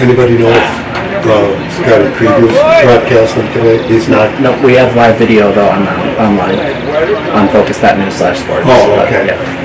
Anybody know if Scotty Krieger's broadcasting today? He's not? No, we have live video though online on focus.news/sports. Oh, okay. Yeah.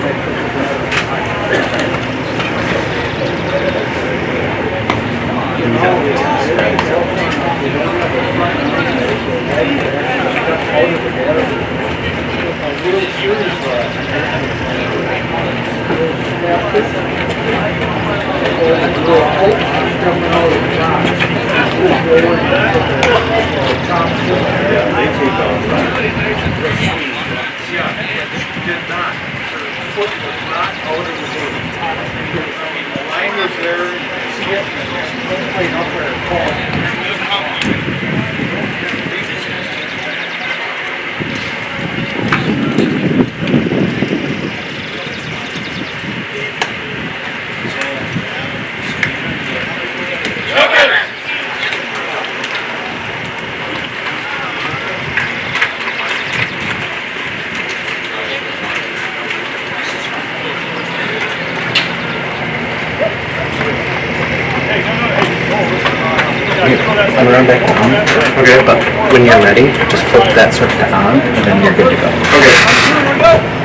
gonna run back down. Okay. But when you're ready, just flip that switch to on, and then you're good to go. Okay.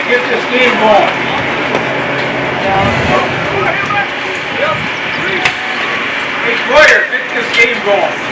Get this game going. Hey, Royer, get this game going.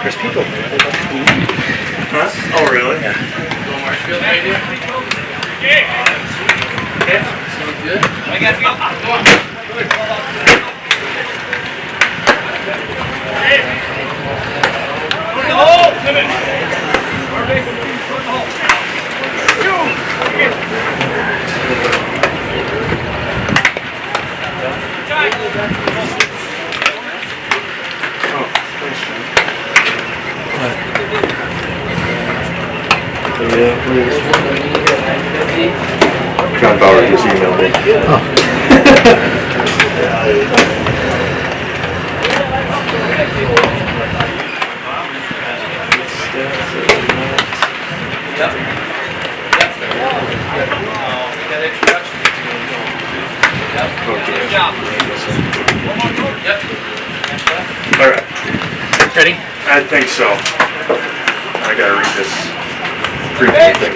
There's people. Huh? Oh, really? Yeah. Marshfield, maybe? Yeah. Sounds good. I got to go. Go on. Put the hole. Come in. Perfect. Put the hole. John Bauer just emailed me. All right. Ready? I think so. I gotta read this preview thing.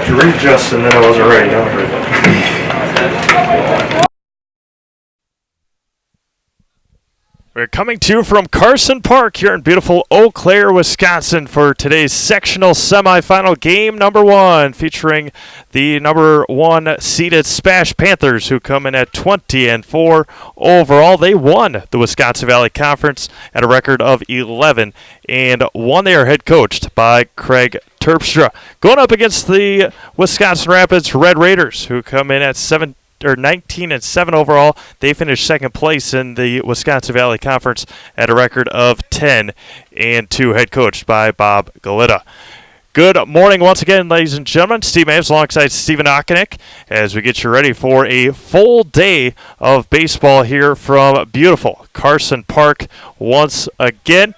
Did you read Justin, then I wasn't ready. Now I'm ready. We're coming to you from Carson Park here in beautiful Eau Claire, Wisconsin for today's sectional semifinal game number 1, featuring the number 1 seeded Spash Panthers, who come in at 20-4 overall. They won the Wisconsin Valley Conference at a record of 11-1. They are head coached by Craig Terpstra, going up against the Wisconsin Rapids Red Raiders, who come in at 19-7 overall. They finished second place in the Wisconsin Valley Conference at a record of 10-2, head coached by Bob Galita. Good morning once again, ladies and gentlemen. Steve Maves alongside Stephen Ockenick as we get you ready for a full day of baseball here from beautiful Carson Park once again.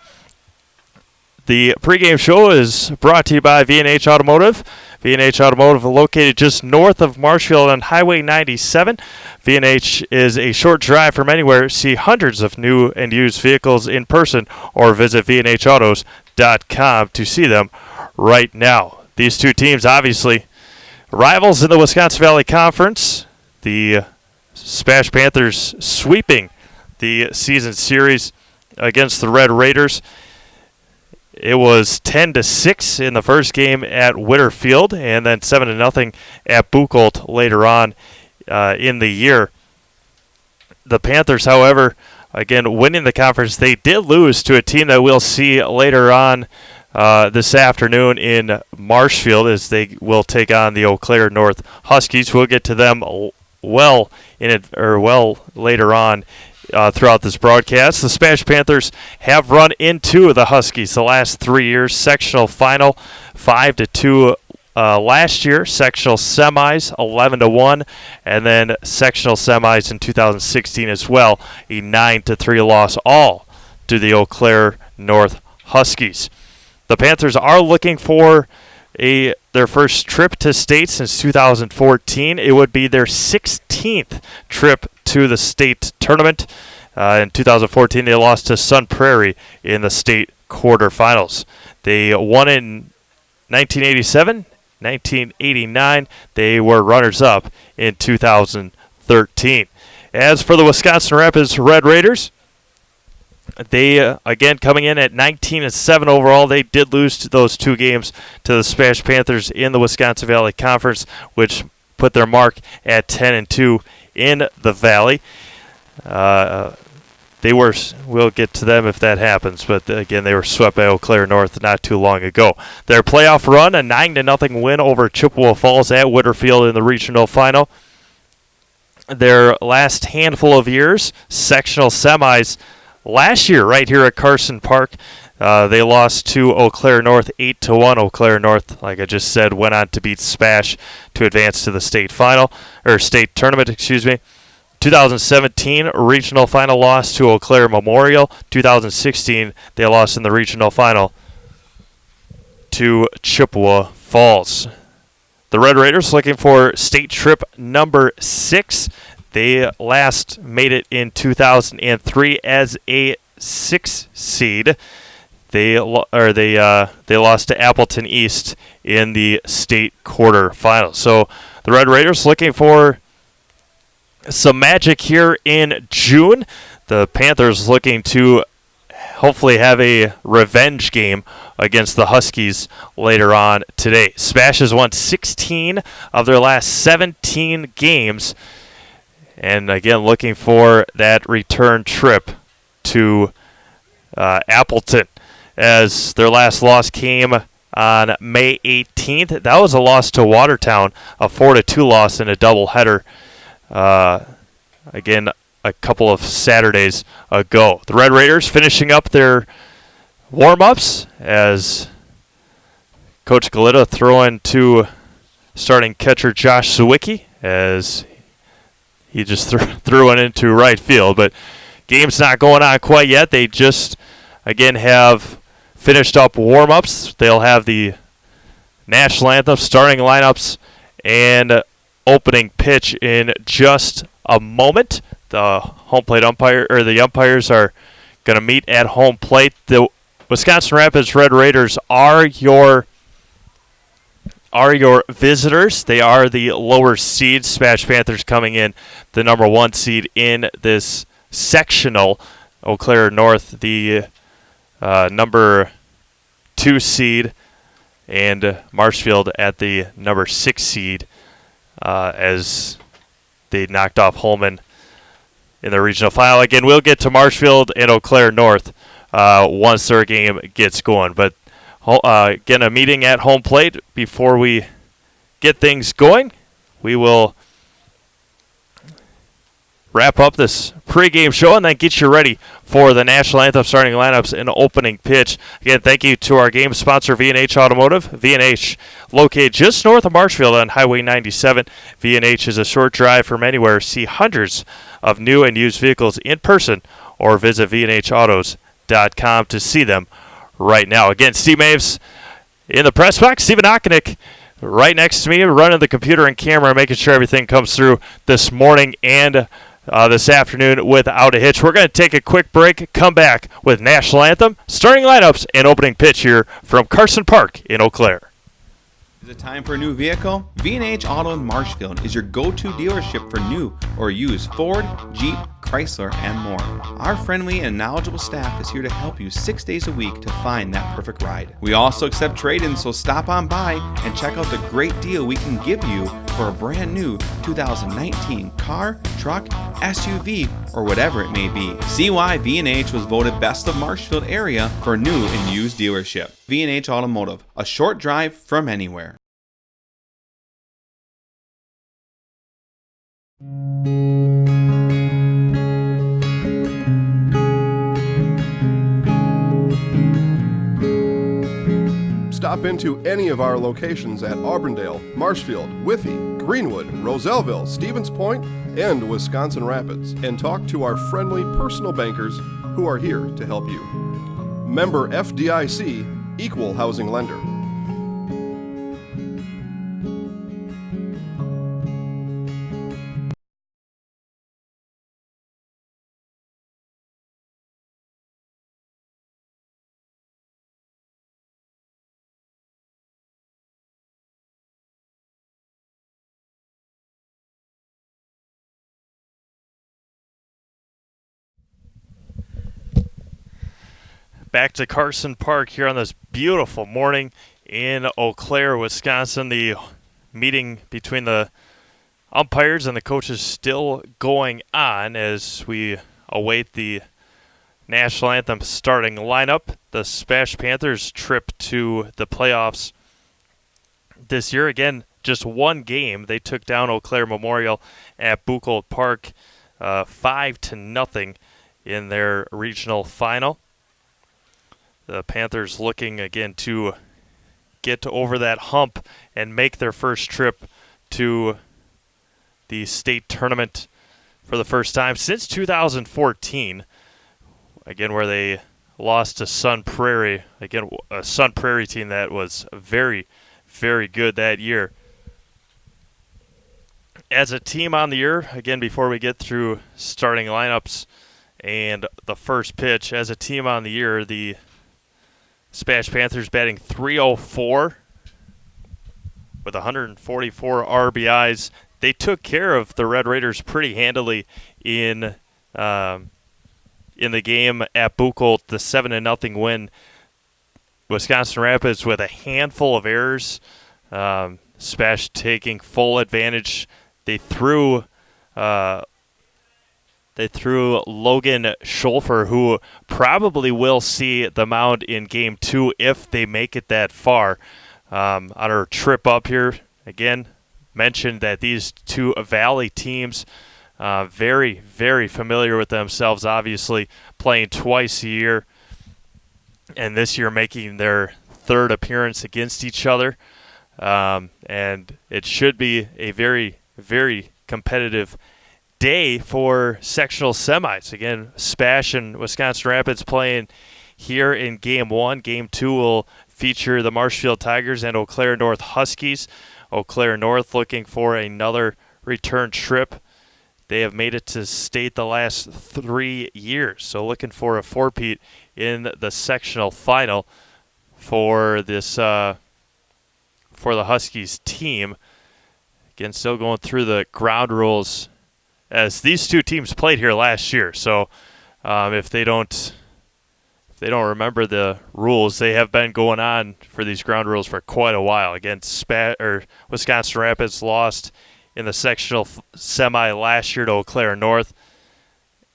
The pregame show is brought to you by V&H Automotive. V&H Automotive located just north of Marshfield on Highway 97. V&H is a short drive from anywhere. See hundreds of new and used vehicles in person or visit vnhautos.com to see them right now. These two teams, obviously, rivals in the Wisconsin Valley Conference. The Spash Panthers sweeping the season series against the Red Raiders. It was 10-6 in the first game at Whitterfield, and then 7-0 at Buchholz later on in the year. The Panthers, however, again winning the conference, they did lose to a team that we'll see later on this afternoon in Marshfield, as they will take on the Eau Claire North Huskies. We'll get to them well later on. Throughout this broadcast. The Spash Panthers have run into the Huskies the last 3 years. Sectional final 5-2 last year. Sectional semis 11-1, and then sectional semis in 2016 as well. A 9-3 loss, all to the Eau Claire North Huskies. The Panthers are looking for their first trip to state since 2014. It would be their 16th trip to the state tournament. In 2014, they lost to Sun Prairie in the state quarterfinals. They won in 1987, 1989. They were runners-up in 2013. As for the Wisconsin Rapids Red Raiders, they, again, coming in at 19-7 overall. They did lose those 2 games to the Spash Panthers in the Wisconsin Valley Conference, which put their mark at 10-2 in the Valley. We'll get to them if that happens, but again, they were swept by Eau Claire North not too long ago. Their playoff run, a 9-0 win over Chippewa Falls at Whitterfield in the regional final. Their last handful of years, sectional semis last year right here at Carson Park. They lost to Eau Claire North 8-1. Eau Claire North, like I just said, went on to beat Spash to advance to the state tournament. 2017 regional final loss to Eau Claire Memorial. 2016 they lost in the regional final to Chippewa Falls. The Red Raiders looking for state trip number 6. They last made it in 2003 as a 6 seed. They lost to Appleton East in the state quarterfinals. So the Red Raiders looking for some magic here in June. The Panthers looking to hopefully have a revenge game against the Huskies later on today. Spash has won 16 of their last 17 games. And again, looking for that return trip to Appleton, as their last loss came on May 18th. That was a loss to Watertown, a 4-2 loss in a doubleheader. Again, a couple of Saturdays ago. The Red Raiders finishing up their warm-ups as Coach Galita throwing to starting catcher Josh Sawicki as he just threw it into right field. But game's not going on quite yet. They just, again, have finished up warm-ups. They'll have the national anthem, starting lineups, and opening pitch in just a moment. The home plate umpire, or the umpires, are going to meet at home plate. The Wisconsin Rapids Red Raiders are your visitors. They are the lower seed. Smash Panthers coming in the number 1 seed in this sectional. Eau Claire North, the number 2 seed, and Marshfield at the number 6 seed as they knocked off Holman in the regional final. Again, we'll get to Marshfield and Eau Claire North once their game gets going. But again, a meeting at home plate before we get things going. We will wrap up this pregame show and then get you ready for the national anthem, starting lineups, and opening pitch. Again, thank you to our game sponsor, V&H Automotive. V&H, located just north of Marshfield on Highway 97. V&H is a short drive from anywhere. See hundreds of new and used vehicles in person or visit vnhautos.com to see them right now. Again, Steve Maves in the press box. Steven Ockenick right next to me, running the computer and camera, making sure everything comes through this morning and this afternoon without a hitch. We're going to take a quick break, come back with national anthem, starting lineups, and opening pitch here from Carson Park in Eau Claire. Is it time for a new vehicle? V&H Auto in Marshfield is your go-to dealership for new or used Ford, Jeep, Chrysler, and more. Our friendly and knowledgeable staff is here to help you 6 days a week to find that perfect ride. We also accept trade-ins, so stop on by and check out the great deal we can give you for a brand new 2019 car, truck, SUV, or whatever it may be. See why V&H was voted best of Marshfield area for new and used dealership. V&H Automotive, a short drive from anywhere. Stop into any of our locations at Auburndale, Marshfield, Withee, Greenwood, Roselleville, Stevens Point, and Wisconsin Rapids, and talk to our friendly personal bankers who are here to help you. Member FDIC, Equal Housing Lender. Back to Carson Park here on this beautiful morning in Eau Claire, Wisconsin. The meeting between the umpires and the coaches still going on as we await the national anthem starting lineup. The Smash Panthers trip to the playoffs this year. Again, just one game. They took down Eau Claire Memorial at Buchholz Park 5-0 in their regional final. The Panthers looking again to get over that hump and make their first trip to the state tournament for the first time since 2014. Again, where they lost to Sun Prairie. Again, a Sun Prairie team that was very, very good that year. As a team on the year, again, before we get through starting lineups and the first pitch, as a team on the year, the Smash Panthers batting .304 with 144 RBIs. They took care of the Red Raiders pretty handily in the game at Buchholz, the 7-0 win. Wisconsin Rapids with a handful of errors. Smash taking full advantage. They threw They threw Logan Scholfer, who probably will see the mound in Game 2 if they make it that far. On our trip up here, again, mentioned that these two Valley teams, very, very familiar with themselves, obviously playing twice a year, and this year making their third appearance against each other. And it should be a very, very competitive day for sectional semis. Again, Spash and Wisconsin Rapids playing here in Game 1. Game 2 will feature the Marshfield Tigers and Eau Claire North Huskies. Eau Claire North looking for another return trip. They have made it to state the last 3 years, so looking for a four-peat in the sectional final for this for the Huskies team. Again, still going through the ground rules as these two teams played here last year. So if they don't remember the rules, they have been going on for these ground rules for quite a while. Again, Wisconsin Rapids lost in the sectional semi last year to Eau Claire North,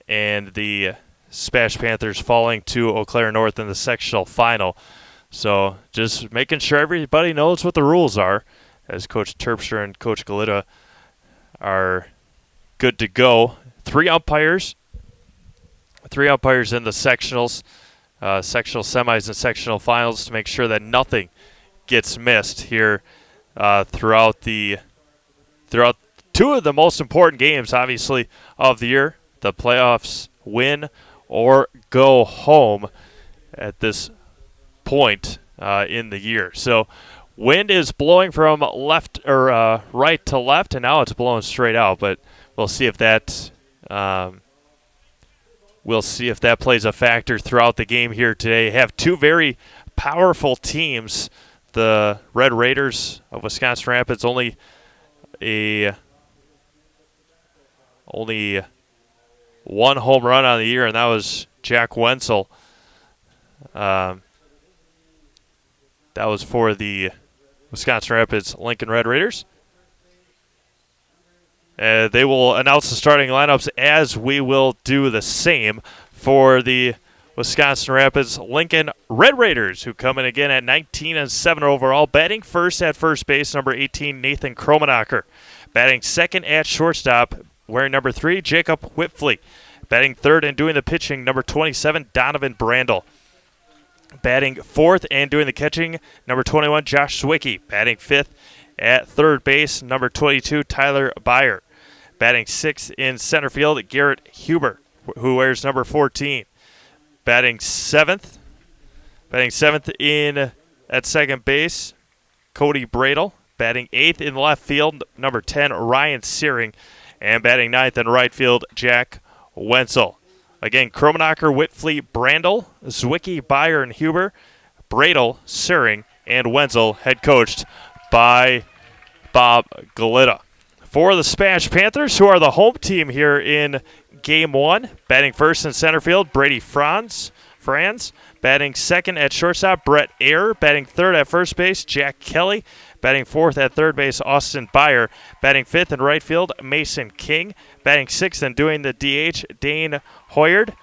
and the Spash Panthers falling to Eau Claire North in the sectional final. So just making sure everybody knows what the rules are, as Coach Terpstra and Coach Galita are good to go. Three umpires in the sectionals, sectional semis and sectional finals, to make sure that nothing gets missed here throughout two of the most important games, obviously, of the year. The playoffs, win or go home at this point in the year. So wind is blowing from left or right to left, and now it's blowing straight out. But we'll see if that plays a factor throughout the game here today. Have two very powerful teams. The Red Raiders of Wisconsin Rapids only one home run on the year, and that was Jack Wenzel. That was for the Wisconsin Rapids Lincoln Red Raiders. They will announce the starting lineups, as we will do the same for the Wisconsin Rapids Lincoln Red Raiders, who come in again at 19-7 overall. Batting first at first base, number 18, Nathan Kromenacher. Batting second at shortstop, wearing number 3, Jacob Whitfleet. Batting third and doing the pitching, number 27, Donovan Brandel. Batting fourth and doing the catching, number 21, Josh Zwicky. Batting fifth at third base, number 22, Tyler Byer. Batting sixth in center field, Garrett Huber, who wears number 14. Batting seventh in at second base, Cody Bradle. Batting eighth in left field, number 10, Ryan Searing. And batting ninth in right field, Jack Wenzel. Again, Kromenacher, Whitfleet, Brandel, Zwicky, Byer, and Huber. Bradle, Searing, and Wenzel, head coached by Bob Galita. For the Spash Panthers, who are the home team here in Game 1, batting first in center field, Brady Franz. Batting second at shortstop, Brett Ayer. Batting third at first base, Jack Kelly. Batting fourth at third base, Austin Byer. Batting fifth in right field, Mason King. Batting sixth and doing the DH, Dane Hoyard.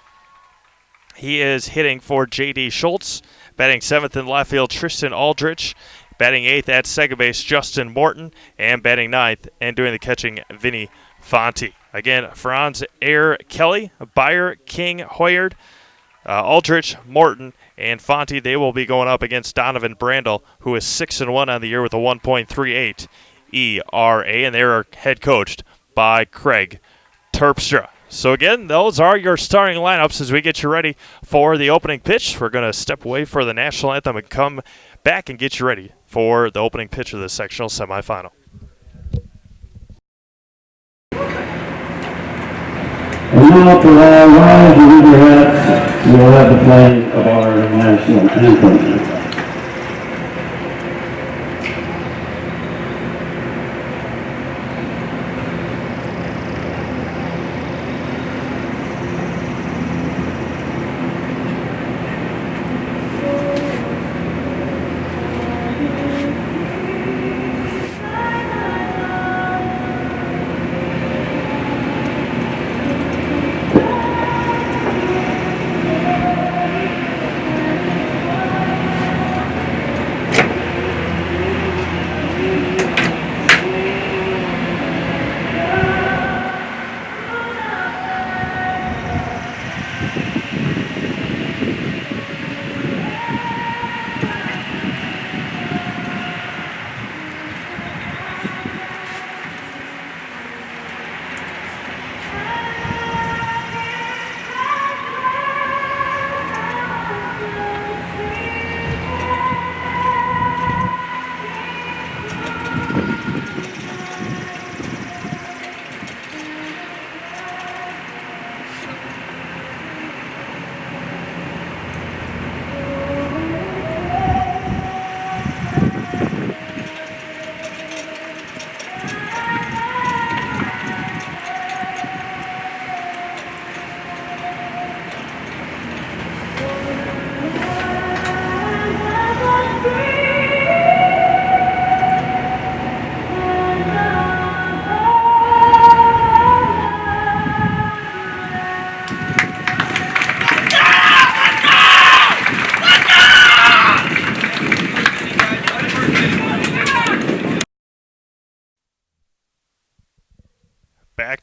He is hitting for J.D. Schultz. Batting seventh in left field, Tristan Aldrich. Batting eighth at second base, Justin Morton. And batting ninth and doing the catching, Vinny Fonte. Again, Franz, Ayer, Kelly, Byer, King, Hoyard, Aldrich, Morton, and Fonte. They will be going up against Donovan Brandel, who is 6-1 on the year with a 1.38 ERA, and they are head coached by Craig Terpstra. So again, those are your starting lineups as we get you ready for the opening pitch. We're going to step away for the national anthem and come back and get you ready for the opening pitch of the sectional semifinal. And now for all rise and leave your hats, we will have the playing of our national anthem.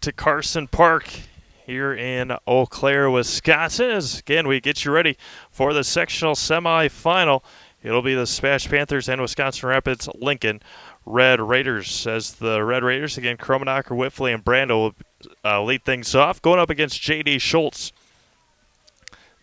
to Carson Park here in Eau Claire, Wisconsin. As again, we get you ready for the sectional semifinal. It'll be the Smash Panthers and Wisconsin Rapids Lincoln Red Raiders. As the Red Raiders, again, Kromenacher, Whiffley, and Brando will lead things off, going up against J.D. Schultz,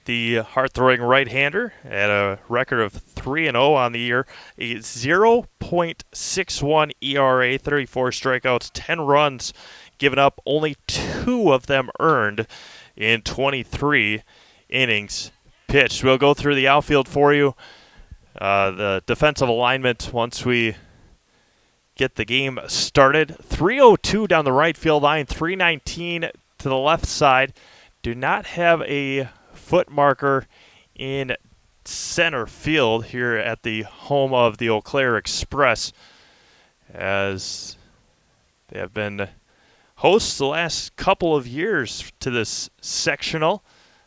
the hard-throwing right-hander, at a record of 3-0 on the year, a 0.61 ERA, 34 strikeouts, 10 runs given up, only 2 of them earned in 23 innings pitched. We'll go through the outfield for you, the defensive alignment once we get the game started. 302 down the right field line, 319 to the left side. Do not have a foot marker in center field here at the home of the Eau Claire Express, as they have been hosts the last couple of years to this sectional.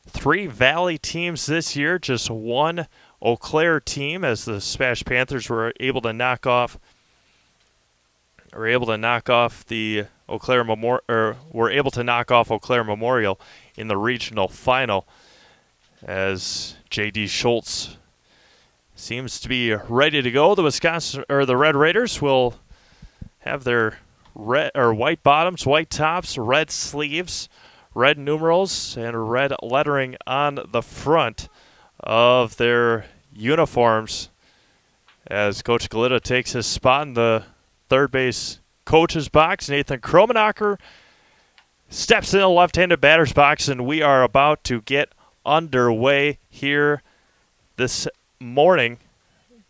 3 Valley teams this year, just 1 Eau Claire team, as the Smash Panthers were able to knock off the Eau Claire Eau Claire Memorial in the regional final, as J.D. Schultz seems to be ready to go. The Red Raiders will have their white bottoms, white tops, red sleeves, red numerals, and red lettering on the front of their uniforms, as Coach Galita takes his spot in the third base coach's box. Nathan Kromenacher steps in the left-handed batter's box, and we are about to get underway here this morning.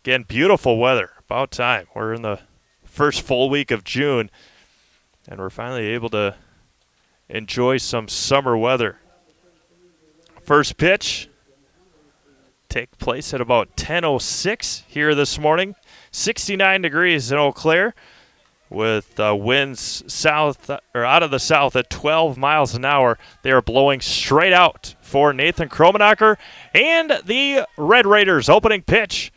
Again, beautiful weather. About time. We're in the first full week of June, and we're finally able to enjoy some summer weather. First pitch take place at about 10:06 here this morning. 69 degrees in Eau Claire, with winds out of the south at 12 miles an hour. They are blowing straight out for Nathan Kromenacher and the Red Raiders. Opening pitch,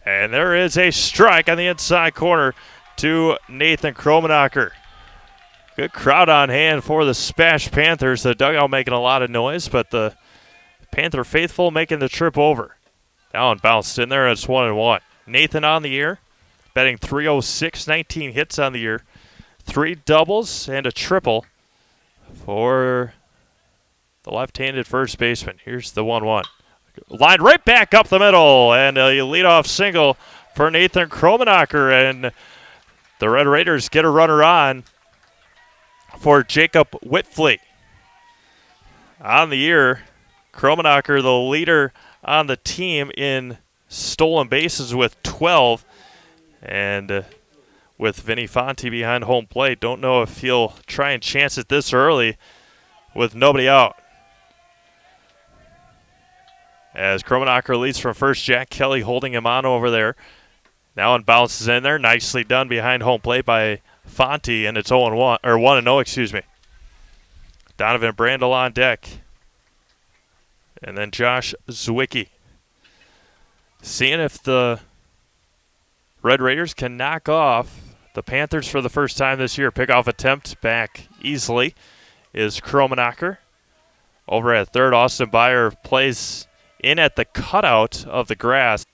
and there is a strike on the inside corner to Nathan Kromenacher. Good crowd on hand for the Smash Panthers. The dugout making a lot of noise, but the Panther faithful making the trip over. Down bounced in there, and it's 1-1. Nathan on the year, batting .306, 19 hits on the year, 3 doubles and a triple for the left-handed first baseman. Here's the 1-1. Lined right back up the middle, and a leadoff single for Nathan Kromenacher, and the Red Raiders get a runner on for Jacob Whitfley. On the year, Kromenacher, the leader on the team in stolen bases with 12, and with Vinny Fonte behind home plate, don't know if he'll try and chance it this early with nobody out. As Kromenacher leads from first, Jack Kelly holding him on over there. Now and bounces in there, nicely done behind home plate by Fonte, and it's 1-0, excuse me. Donovan Brandel on deck. And then Josh Zwicky. Seeing if the Red Raiders can knock off the Panthers for the first time this year. Pickoff attempt back easily is Kromenacher. Over at third, Austin Byer plays in at the cutout of the grass.